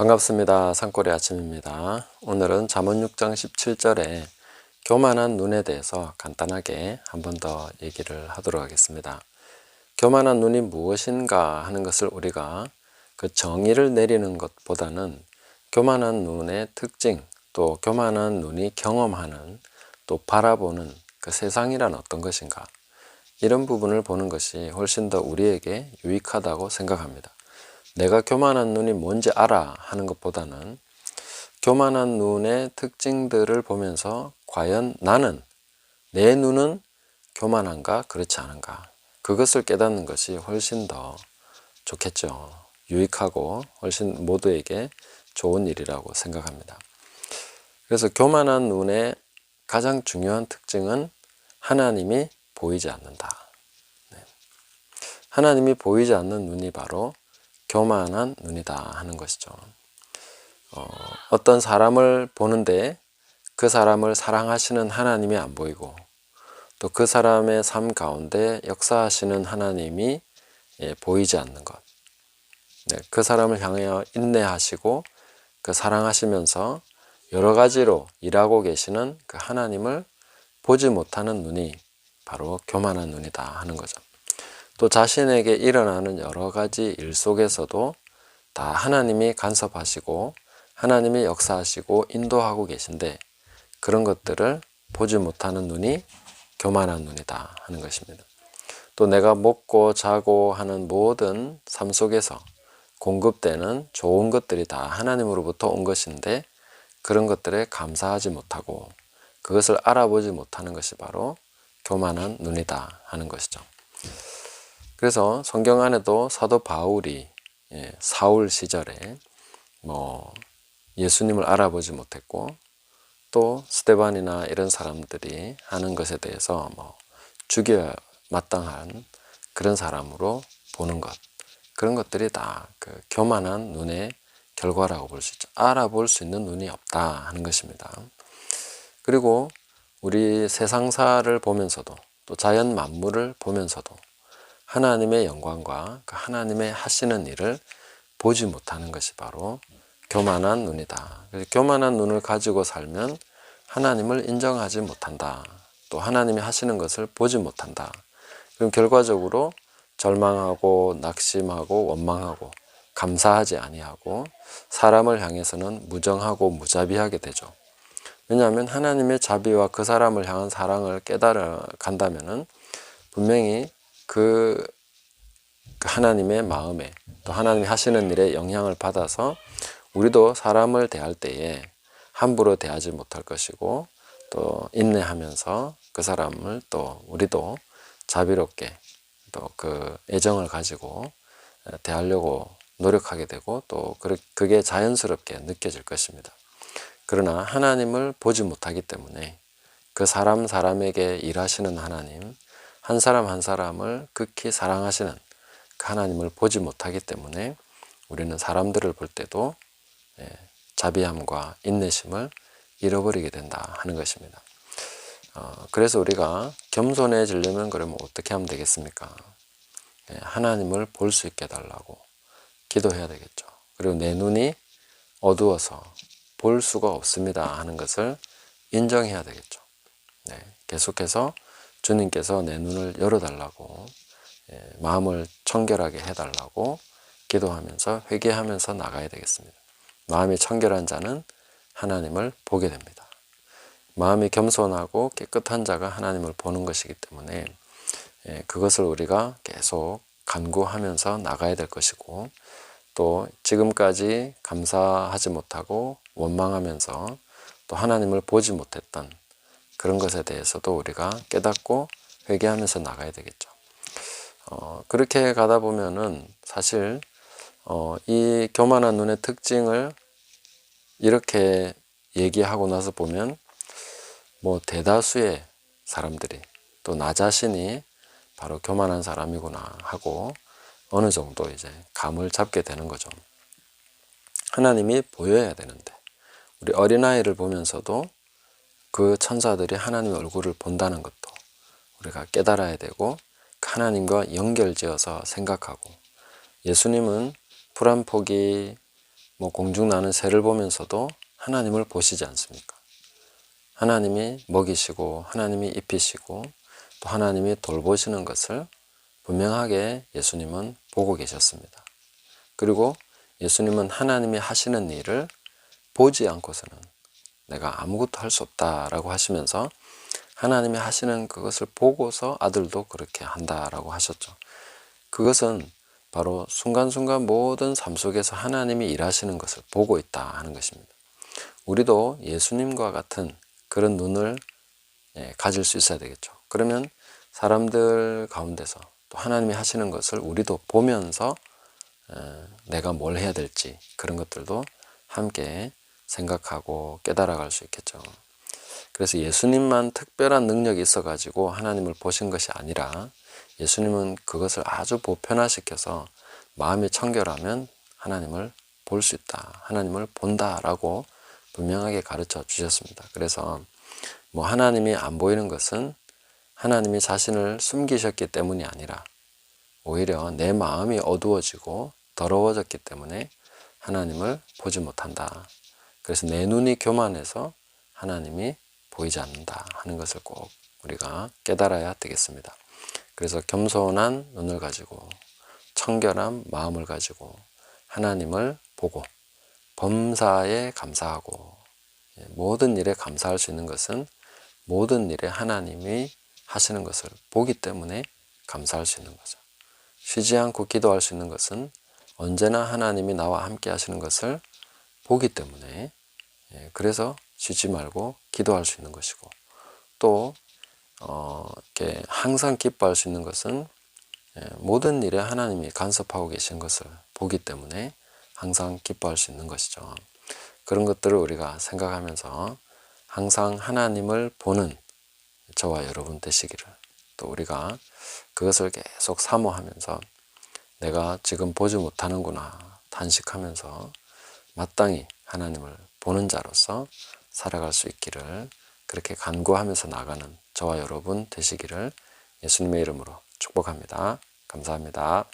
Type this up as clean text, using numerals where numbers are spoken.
반갑습니다. 산골의 아침입니다. 오늘은 잠언 6장 17절에 교만한 눈에 대해서 간단하게 한 번 더 얘기를 하도록 하겠습니다. 교만한 눈이 무엇인가 하는 것을 우리가 그 정의를 내리는 것보다는 교만한 눈의 특징, 또 교만한 눈이 경험하는, 또 바라보는 그 세상이란 어떤 것인가, 이런 부분을 보는 것이 훨씬 더 우리에게 유익하다고 생각합니다. 내가 교만한 눈이 뭔지 알아 하는 것보다는 교만한 눈의 특징들을 보면서 과연 나는, 내 눈은 교만한가 그렇지 않은가, 그것을 깨닫는 것이 훨씬 더 좋겠죠. 유익하고 훨씬 모두에게 좋은 일이라고 생각합니다. 그래서 교만한 눈의 가장 중요한 특징은 하나님이 보이지 않는다. 하나님이 보이지 않는 눈이 바로 교만한 눈이다 하는 것이죠. 어떤 사람을 보는데 그 사람을 사랑하시는 하나님이 안 보이고, 또 그 사람의 삶 가운데 역사하시는 하나님이 보이지 않는 것, 그 사람을 향하여 인내하시고 그 사랑하시면서 여러 가지로 일하고 계시는 그 하나님을 보지 못하는 눈이 바로 교만한 눈이다 하는 거죠. 또 자신에게 일어나는 여러 가지 일 속에서도 다 하나님이 간섭하시고 하나님이 역사하시고 인도하고 계신데 그런 것들을 보지 못하는 눈이 교만한 눈이다 하는 것입니다. 또 내가 먹고 자고 하는 모든 삶 속에서 공급되는 좋은 것들이 다 하나님으로부터 온 것인데 그런 것들에 감사하지 못하고 그것을 알아보지 못하는 것이 바로 교만한 눈이다 하는 것이죠. 그래서 성경 안에도 사도 바울이 사울 시절에 예수님을 알아보지 못했고, 또 스데반이나 이런 사람들이 하는 것에 대해서 죽여야 마땅한 그런 사람으로 보는 것, 그런 것들이 다 그 교만한 눈의 결과라고 볼 수 있죠. 알아볼 수 있는 눈이 없다 하는 것입니다. 그리고 우리 세상사를 보면서도, 또 자연 만물을 보면서도 하나님의 영광과 그 하나님의 하시는 일을 보지 못하는 것이 바로 교만한 눈이다. 그래서 교만한 눈을 가지고 살면 하나님을 인정하지 못한다. 또 하나님이 하시는 것을 보지 못한다. 그럼 결과적으로 절망하고 낙심하고 원망하고 감사하지 아니하고 사람을 향해서는 무정하고 무자비하게 되죠. 왜냐하면 하나님의 자비와 그 사람을 향한 사랑을 깨달아 간다면은 분명히 그 하나님의 마음에, 또 하나님이 하시는 일에 영향을 받아서 우리도 사람을 대할 때에 함부로 대하지 못할 것이고, 또 인내하면서 그 사람을 또 우리도 자비롭게 또 그 애정을 가지고 대하려고 노력하게 되고, 또 그게 자연스럽게 느껴질 것입니다. 그러나 하나님을 보지 못하기 때문에 그 사람에게 일하시는 하나님, 한 사람 한 사람을 극히 사랑하시는 그 하나님을 보지 못하기 때문에 우리는 사람들을 볼 때도 자비함과 인내심을 잃어버리게 된다 하는 것입니다. 그래서 우리가 겸손해지려면 그러면 어떻게 하면 되겠습니까? 하나님을 볼 수 있게 해달라고 기도해야 되겠죠. 그리고 내 눈이 어두워서 볼 수가 없습니다 하는 것을 인정해야 되겠죠. 계속해서 주님께서 내 눈을 열어달라고, 마음을 청결하게 해달라고 기도하면서 회개하면서 나가야 되겠습니다. 마음이 청결한 자는 하나님을 보게 됩니다. 마음이 겸손하고 깨끗한 자가 하나님을 보는 것이기 때문에 그것을 우리가 계속 간구하면서 나가야 될 것이고, 또 지금까지 감사하지 못하고 원망하면서 또 하나님을 보지 못했던 그런 것에 대해서도 우리가 깨닫고 회개하면서 나가야 되겠죠. 그렇게 가다 보면은 사실 이 교만한 눈의 특징을 이렇게 얘기하고 나서 보면 대다수의 사람들이, 또 나 자신이 바로 교만한 사람이구나 하고 어느 정도 이제 감을 잡게 되는 거죠. 하나님이 보여야 되는데, 우리 어린아이를 보면서도 그 천사들이 하나님의 얼굴을 본다는 것도 우리가 깨달아야 되고, 하나님과 연결지어서 생각하고, 예수님은 풀 한 포기 뭐 공중 나는 새를 보면서도 하나님을 보시지 않습니까? 하나님이 먹이시고 하나님이 입히시고 또 하나님이 돌보시는 것을 분명하게 예수님은 보고 계셨습니다. 그리고 예수님은 하나님이 하시는 일을 보지 않고서는 내가 아무것도 할 수 없다라고 하시면서 하나님이 하시는 그것을 보고서 아들도 그렇게 한다라고 하셨죠. 그것은 바로 순간순간 모든 삶 속에서 하나님이 일하시는 것을 보고 있다 하는 것입니다. 우리도 예수님과 같은 그런 눈을 가질 수 있어야 되겠죠. 그러면 사람들 가운데서 또 하나님이 하시는 것을 우리도 보면서 내가 뭘 해야 될지 그런 것들도 함께 생각하고 깨달아갈 수 있겠죠. 그래서 예수님만 특별한 능력이 있어가지고 하나님을 보신 것이 아니라 예수님은 그것을 아주 보편화시켜서 마음이 청결하면 하나님을 볼 수 있다. 하나님을 본다라고 분명하게 가르쳐 주셨습니다. 그래서 뭐 하나님이 안 보이는 것은 하나님이 자신을 숨기셨기 때문이 아니라 오히려 내 마음이 어두워지고 더러워졌기 때문에 하나님을 보지 못한다. 그래서 내 눈이 교만해서 하나님이 보이지 않는다 하는 것을 꼭 우리가 깨달아야 되겠습니다. 그래서 겸손한 눈을 가지고 청결한 마음을 가지고 하나님을 보고 범사에 감사하고 모든 일에 감사할 수 있는 것은 모든 일에 하나님이 하시는 것을 보기 때문에 감사할 수 있는 거죠. 쉬지 않고 기도할 수 있는 것은 언제나 하나님이 나와 함께 하시는 것을 보기 때문에 그래서 쉬지 말고 기도할 수 있는 것이고 또 이렇게 항상 기뻐할 수 있는 것은 모든 일에 하나님이 간섭하고 계신 것을 보기 때문에 항상 기뻐할 수 있는 것이죠. 그런 것들을 우리가 생각하면서 항상 하나님을 보는 저와 여러분 되시기를 또 우리가 그것을 계속 사모하면서 내가 지금 보지 못하는구나 탄식하면서 마땅히 하나님을 보는 자로서 살아갈 수 있기를 그렇게 간구하면서 나가는 저와 여러분 되시기를 예수님의 이름으로 축복합니다. 감사합니다.